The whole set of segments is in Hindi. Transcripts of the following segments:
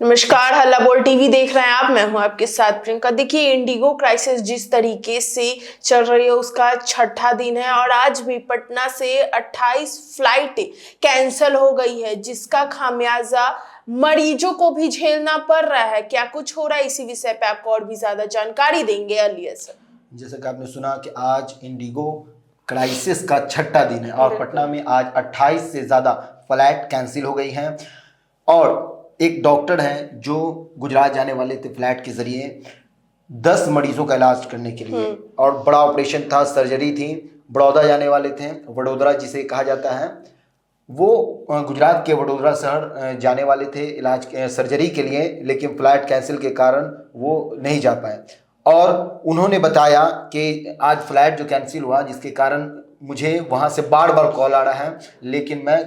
नमस्कार, हल्ला बोल टीवी देख रहे हैं आप। मैं हूं आपके साथ प्रियंका। देखिए, इंडिगो क्राइसिस जिस तरीके से चल रही है उसका छठा दिन है और आज भी पटना से 28 फ्लाइट कैंसिल हो गई है, जिसका खामियाजा मरीजों को भी झेलना पड़ रहा है। क्या कुछ हो रहा है, इसी विषय पे आपको और भी ज्यादा जानकारी देंगे अलिया सर। जैसे कि आपने सुना कि आज इंडिगो क्राइसिस का छठा दिन है और पटना में आज 28 से ज़्यादा फ्लाइट कैंसिल हो गई हैं। और एक डॉक्टर हैं जो गुजरात जाने वाले थे फ्लाइट के ज़रिए 10 मरीजों का इलाज करने के लिए, और बड़ा ऑपरेशन था, सर्जरी थी। बड़ौदा जाने वाले थे, वडोदरा जिसे कहा जाता है, वो गुजरात के वडोदरा शहर जाने वाले थे इलाज सर्जरी के लिए, लेकिन फ्लाइट कैंसिल के कारण वो नहीं जा पाए। और उन्होंने बताया कि आज फ्लाइट जो कैंसिल हुआ जिसके कारण मुझे वहाँ से बार बार कॉल आ रहा है, लेकिन मैं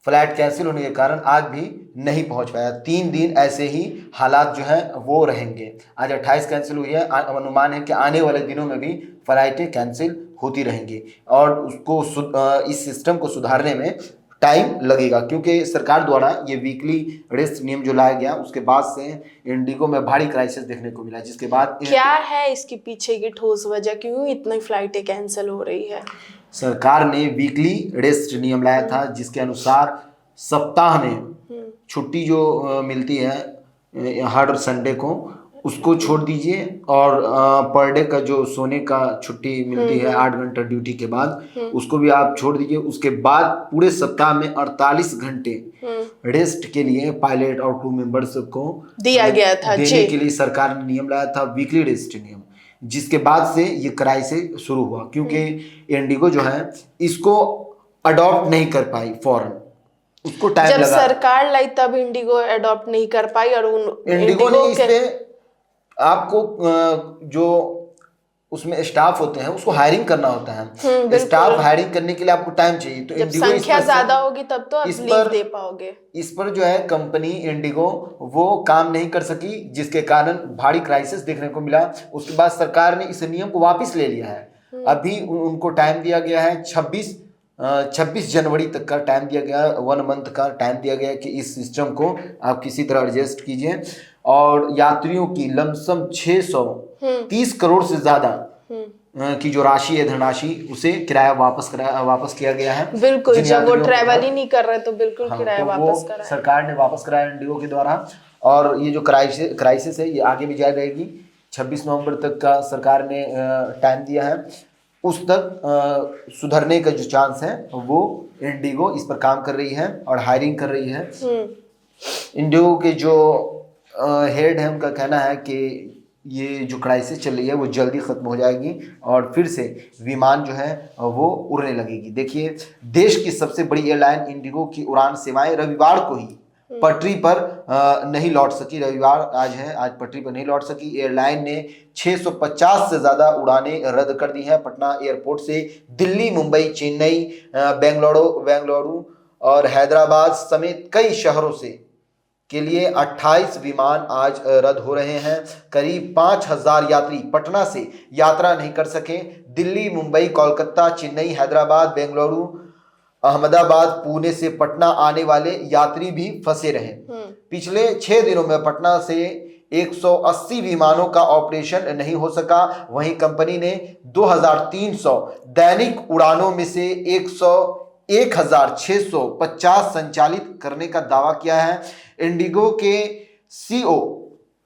फ्लाइट कैंसिल होने के कारण आज भी नहीं पहुँच पाया। 3 दिन ऐसे ही हालात जो हैं वो रहेंगे। आज 28 कैंसिल हुई है, अनुमान है कि आने वाले दिनों में भी फ्लाइटें कैंसिल होती रहेंगी और उसको इस सिस्टम को सुधारने में टाइम लगेगा, क्योंकि सरकार द्वारा ये वीकली रेस्ट नियम जो लाया गया उसके बाद से इंडिगो में भारी क्राइसिस देखने को मिला, जिसके बाद क्या है इसके पीछे की ठोस वजह, क्यों इतनी फ्लाइटें कैंसिल हो रही है? सरकार ने वीकली रेस्ट नियम लाया था, जिसके अनुसार सप्ताह में छुट्टी जो मिलती है हर संडे को उसको छोड़ दीजिए, और पर डे का जो सोने का छुट्टी मिलती है 8 घंटा ड्यूटी के बाद उसको भी आप छोड़ दीजिए। उसके बाद पूरे सप्ताह में 48 घंटे रेस्ट के लिए पायलट और क्रू मेंबर्स को दिया गया था देने के लिए सरकार ने नियम लाया था, वीकली रेस्ट नियम, जिसके बाद से ये क्राइसिस शुरू हुआ। क्योंकि इंडिगो जो है इसको अडॉप्ट नहीं कर पाई फौरन, उसको टाइम जब लगा। सरकार लाई तब इंडिगो अडॉप्ट नहीं कर पाई और इंडिगो ने इसमें आपको जो उसमें स्टाफ होते हैं उसको हायरिंग करना होता है। स्टाफ हायरिंग करने के लिए आपको टाइम चाहिए, तो जब संख्या ज्यादा होगी तब तो आप लीव दे पाओगे। इस पर जो है कंपनी इंडिगो वो काम नहीं कर सकी, जिसके कारण भारी क्राइसिस देखने को मिला। उसके बाद सरकार ने इस नियम को वापस ले लिया है। अभी उनको टाइम दिया गया है 26 जनवरी तक का टाइम दिया गया, 1 मंथ का टाइम दिया गया कि इस सिस्टम को आप किसी तरह एडजस्ट कीजिए। और यात्रियों की लमसम 630 करोड़ से ज्यादा की जो राशि है, धनराशि, उसे किराया वापस किया गया है। बिल्कुल, जब वो ट्रैवल ही नहीं कर रहे तो बिल्कुल किराया तो वापस कराया। सरकार ने वापस कराया इंडिगो के द्वारा। और ये जो क्राइसिस है ये आगे भी जारी रहेगी। 26 नवंबर तक का सरकार ने टाइम दिया है, उस तक सुधरने का जो चांस है वो इंडिगो इस पर काम कर रही है और हायरिंग कर रही है। इंडिगो के जो हेड है उनका कहना है कि ये जो क्राइसिस चल रही है वो जल्दी ख़त्म हो जाएगी और फिर से विमान जो है वो उड़ने लगेगी। देखिए, देश की सबसे बड़ी एयरलाइन इंडिगो की उड़ान सेवाएं रविवार को ही पटरी पर नहीं लौट सकी। रविवार आज है, आज पटरी पर नहीं लौट सकी। एयरलाइन ने 650 से ज़्यादा उड़ानें रद्द कर दी हैं। पटना एयरपोर्ट से दिल्ली, मुंबई, चेन्नई, बेंगलुरु और हैदराबाद समेत कई शहरों से के लिए 28 विमान आज रद्द हो रहे हैं। करीब 5000 यात्री पटना से यात्रा नहीं कर सके। दिल्ली, मुंबई, कोलकाता, चेन्नई, हैदराबाद, बेंगलुरु, अहमदाबाद, पुणे से पटना आने वाले यात्री भी फंसे रहे। पिछले 6 दिनों में पटना से 180 विमानों का ऑपरेशन नहीं हो सका। वहीं कंपनी ने 2300 दैनिक उड़ानों में से 1650 संचालित करने का दावा किया है। इंडिगो के सीईओ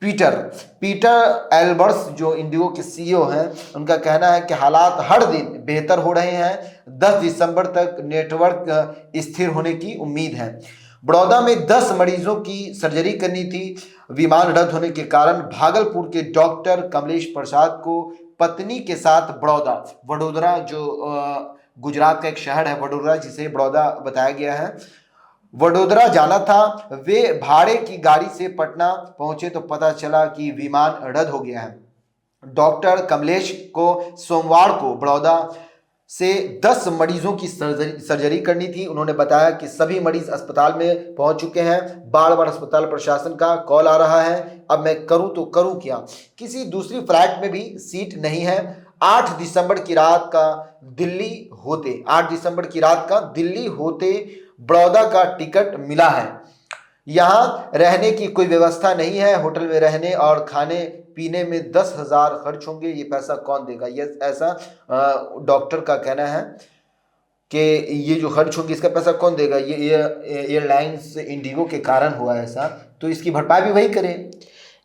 पीटर एल्बर्ट्स, जो इंडिगो के सीईओ हैं, उनका कहना है कि हालात हर दिन बेहतर हो रहे हैं। 10 दिसंबर तक नेटवर्क स्थिर होने की उम्मीद है। बड़ौदा में 10 मरीजों की सर्जरी करनी थी। विमान रद्द होने के कारण भागलपुर के डॉक्टर कमलेश प्रसाद को पत्नी के साथ वडोदरा, जो गुजरात का एक शहर है वडोदरा, जिसे बड़ौदा बताया गया है, वडोदरा जाना था। वे भाड़े की गाड़ी से पटना पहुंचे तो पता चला कि विमान रद्द हो गया है। डॉक्टर कमलेश को सोमवार को बड़ौदा से 10 मरीजों की सर्जरी करनी थी। उन्होंने बताया कि सभी मरीज अस्पताल में पहुंच चुके हैं। बार बार अस्पताल प्रशासन का कॉल आ रहा है, अब मैं करूं तो करूं क्या। किसी दूसरी फ्लाइट में भी सीट नहीं है। 8 दिसंबर की रात का दिल्ली होते बड़ौदा का टिकट मिला है। यहाँ रहने की कोई व्यवस्था नहीं है। होटल में रहने और खाने पीने में 10,000 खर्च होंगे। ये पैसा कौन देगा? ये ऐसा डॉक्टर का कहना है कि ये जो खर्च होगी इसका पैसा कौन देगा? ये एयरलाइंस इंडिगो के कारण हुआ ऐसा, तो इसकी भरपाई भी वही करे।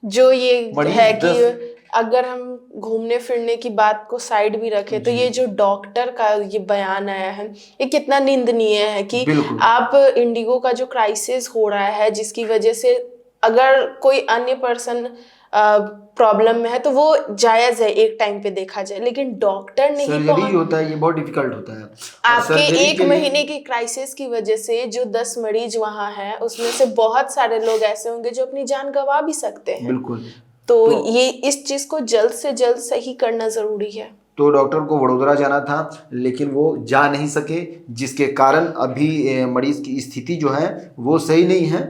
जो ये है कि 10 अगर हम घूमने फिरने की बात को साइड भी रखें तो ये जो डॉक्टर का ये बयान आया है ये कितना निंदनीय है कि बिल्कुल। आप इंडिगो का जो क्राइसिस हो रहा है जिसकी वजह से अगर कोई अन्य पर्सन प्रॉब्लम में है तो वो जायज है एक टाइम पे देखा जाए, लेकिन डॉक्टर नहीं सर्जरी होता है, ये बहुत डिफिकल्ट होता है। आपके एक महीने की क्राइसिस की वजह से जो 10 मरीज वहां हैं उसमें से बहुत सारे लोग ऐसे होंगे जो अपनी जान गंवा भी सकते हैं। बिल्कुल। तो ये इस चीज को जल्द से जल्द सही करना जरूरी है। तो डॉक्टर को वडोदरा जाना था लेकिन वो जा नहीं सके, जिसके कारण अभी मरीज की स्थिति जो है वो सही नहीं है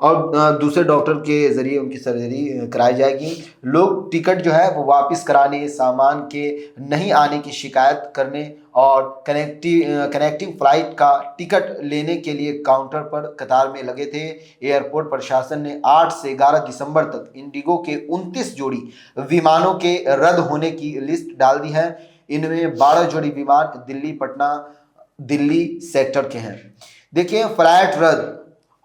और दूसरे डॉक्टर के जरिए उनकी सर्जरी कराई जाएगी। लोग टिकट जो है वो वापस कराने, सामान के नहीं आने की शिकायत करने और कनेक्टिंग फ्लाइट का टिकट लेने के लिए काउंटर पर कतार में लगे थे। एयरपोर्ट प्रशासन ने 8 से 11 दिसंबर तक इंडिगो के 29 जोड़ी विमानों के रद्द होने की लिस्ट डाल दी है। इनमें 12 जोड़ी विमान दिल्ली पटना दिल्ली सेक्टर के हैं। देखिए, फ्लाइट रद्द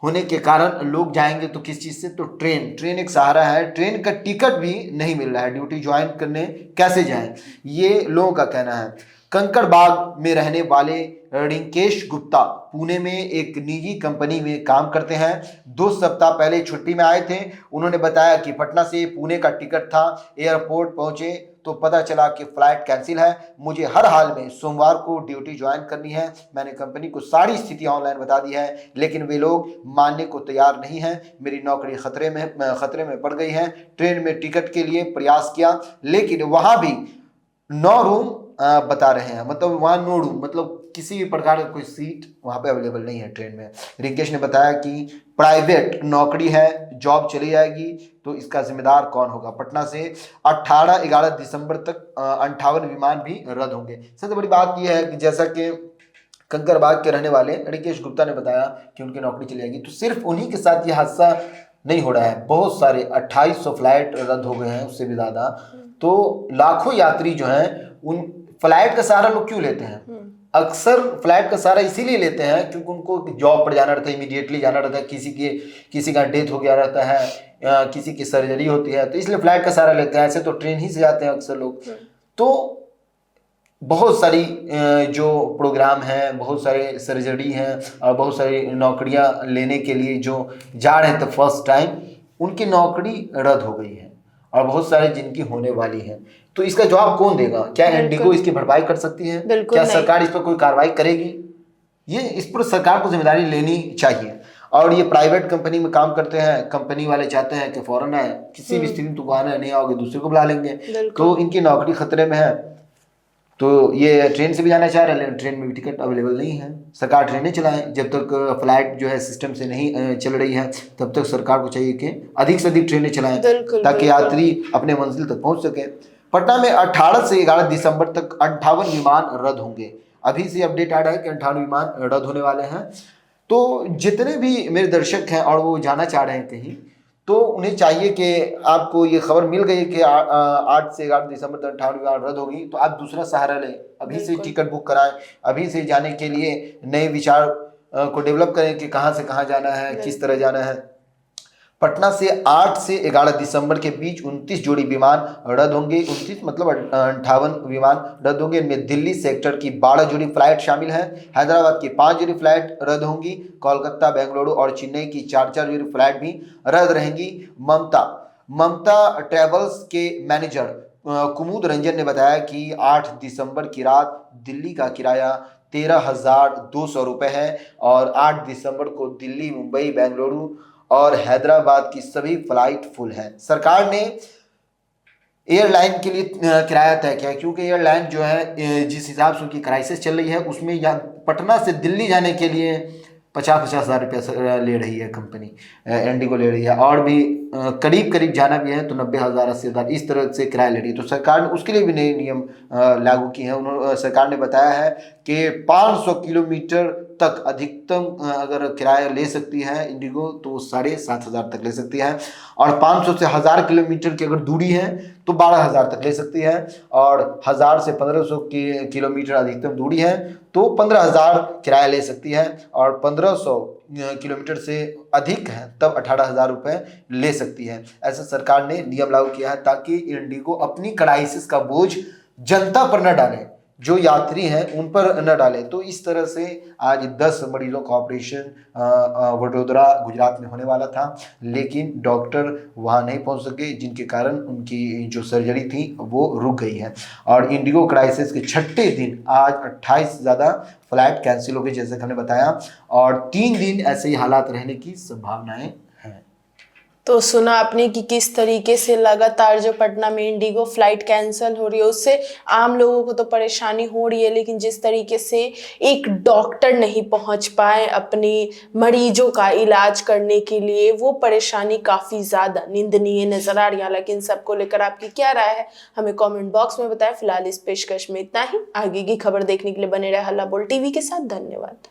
होने के कारण लोग जाएंगे तो किस चीज़ से? तो ट्रेन एक सहारा है। ट्रेन का टिकट भी नहीं मिल रहा है, ड्यूटी ज्वाइन करने कैसे जाएं, ये लोगों का कहना है। कंकड़बाग में रहने वाले रिंकेश गुप्ता पुणे में एक निजी कंपनी में काम करते हैं। 2 सप्ताह पहले छुट्टी में आए थे। उन्होंने बताया कि पटना से पुणे का टिकट था। एयरपोर्ट पहुंचे तो पता चला कि फ्लाइट कैंसिल है। मुझे हर हाल में सोमवार को ड्यूटी ज्वाइन करनी है। मैंने कंपनी को सारी स्थिति ऑनलाइन बता दी है लेकिन वे लोग मानने को तैयार नहीं हैं। मेरी नौकरी खतरे में पड़ गई है। ट्रेन में टिकट के लिए प्रयास किया लेकिन वहां भी 9 रूम बता रहे हैं, मतलब वहाँ 9 रूम, मतलब किसी भी प्रकार का कोई सीट वहाँ पे अवेलेबल नहीं है ट्रेन में। रिंकेश ने बताया कि प्राइवेट नौकरी है, जॉब चली जाएगी तो इसका जिम्मेदार कौन होगा? पटना से 18-11 दिसंबर तक 58 विमान भी रद्द होंगे। सबसे बड़ी बात यह है कि जैसा कि कंकड़बाग के रहने वाले रिंकेश गुप्ता ने बताया कि उनकी नौकरी चली जाएगी, तो सिर्फ उन्हीं के साथ ये हादसा नहीं हो रहा है। बहुत सारे 2800 फ्लाइट रद्द हो गए हैं, उससे भी ज़्यादा। तो लाखों यात्री जो हैं उन फ्लाइट का सहारा लोग क्यों लेते हैं? अक्सर फ्लाइट का सहारा इसीलिए लेते हैं क्योंकि उनको जॉब पर जाना रहता है, इमीडिएटली जाना रहता है, किसी का डेथ हो गया रहता है, किसी की सर्जरी होती है, तो इसलिए फ्लाइट का सहारा लेते हैं। ऐसे तो ट्रेन ही से जाते हैं अक्सर लोग। तो बहुत सारी जो प्रोग्राम हैं, बहुत सारे सर्जरी हैं और बहुत सारी नौकरियां लेने के लिए जो जा रहे थे फर्स्ट टाइम, उनकी नौकरी रद्द हो गई है और बहुत सारे जिनकी होने वाली है। तो इसका जवाब कौन देगा? क्या इंडिगो इसकी भरपाई कर सकती है? क्या सरकार इस पर कोई कार्रवाई करेगी? ये इस पर सरकार को जिम्मेदारी लेनी चाहिए। और ये प्राइवेट कंपनी में काम करते हैं, कंपनी वाले चाहते हैं कि फौरन आए, किसी भी स्थिति में तुम आना नहीं आओगे दूसरे को बुला लेंगे, तो इनकी नौकरी खतरे में है। तो ये ट्रेन से भी जाना चाह रहे हैं लेकिन ट्रेन में भी टिकट अवेलेबल नहीं है। सरकार ट्रेनें चलाएं। जब तक फ्लाइट जो है सिस्टम से नहीं चल रही है तब तक सरकार को चाहिए कि अधिक से अधिक ट्रेनें चलाएं ताकि यात्री अपने मंजिल तक पहुंच सके। पटना में 18 से 11 दिसंबर तक 58 विमान रद्द होंगे। अभी से अपडेट आ रहा है कि 58 विमान रद्द होने वाले हैं। तो जितने भी मेरे दर्शक हैं और वो जाना चाह रहे हैं कहीं, तो उन्हें चाहिए कि आपको ये खबर मिल गई कि 8 से 11 दिसंबर तक 58 विमान रद्द होगी, तो आप दूसरा सहारा लें। अभी से टिकट बुक कराएं, अभी से जाने के लिए नए विचार को डेवलप करें कि कहाँ से कहाँ जाना है, किस तरह जाना है। पटना से 8 से 11 दिसंबर के बीच 29 जोड़ी विमान रद्द होंगे। 29 मतलब 58 विमान रद्द होंगे। इनमें दिल्ली सेक्टर की 12 जोड़ी फ्लाइट शामिल है। हैदराबाद की 5 जोड़ी फ्लाइट रद्द होंगी। कोलकाता, बेंगलुरु और चेन्नई की 4-4 जोड़ी फ्लाइट भी रद्द रहेंगी। ममता ट्रेवल्स के मैनेजर कुमुद रंजन ने बताया कि 8 दिसंबर की रात दिल्ली का किराया 13,200 रुपये है और 8 दिसंबर को दिल्ली, मुंबई, बेंगलुरु और हैदराबाद की सभी फ्लाइट फुल है। सरकार ने एयरलाइन के लिए किराया तय किया क्योंकि एयरलाइन जो है जिस हिसाब से उनकी क्राइसिस चल रही है उसमें पटना से दिल्ली जाने के लिए 50,000 रुपया ले रही है कंपनी, इंडिगो ले रही है। और भी करीब करीब जाना भी है तो 90,000 80,000 इस तरह से किराया ले रही है। तो सरकार ने उसके लिए भी नए नियम लागू किए हैं। उन्होंने सरकार ने बताया है कि 500 किलोमीटर तक अधिकतम अगर किराया ले सकती है इंडिगो तो वो 7,500 तक ले सकती है, और 500 से 1,000 किलोमीटर की अगर दूरी है तो 12,000 तक ले सकती है, और 1,000 से 1,500 किलोमीटर अधिकतम दूरी है तो 15,000 किराया ले सकती है, और 1,500 किलोमीटर से अधिक है तब 18,000 रुपये ले सकती है। ऐसा सरकार ने नियम लागू किया है ताकि इंडिगो अपनी क्राइसिस का बोझ जनता पर न डाले, जो यात्री हैं उन पर न डाले। तो इस तरह से आज 10 मरीजों का ऑपरेशन वडोदरा गुजरात में होने वाला था, लेकिन डॉक्टर वहां नहीं पहुंच सके, जिनके कारण उनकी जो सर्जरी थी वो रुक गई है। और इंडिगो क्राइसिस के 6ठे दिन आज 28 से ज़्यादा फ्लाइट कैंसिल हो गई, जैसे कि हमने बताया, और 3 दिन ऐसे ही हालात रहने की संभावनाएं हैं। तो सुना आपने कि किस तरीके से लगातार जो पटना में इंडिगो फ्लाइट कैंसिल हो रही है उससे आम लोगों को तो परेशानी हो रही है, लेकिन जिस तरीके से एक डॉक्टर नहीं पहुंच पाए अपने मरीजों का इलाज करने के लिए, वो परेशानी काफ़ी ज़्यादा निंदनीय नजर आ रही है। हालांकि इन सबको लेकर आपकी क्या राय है हमें कॉमेंट बॉक्स में बताएं। फिलहाल इस पेशकश में इतना ही। आगे की खबर देखने के लिए बने रहे हल्ला बोल टीवी के साथ। धन्यवाद।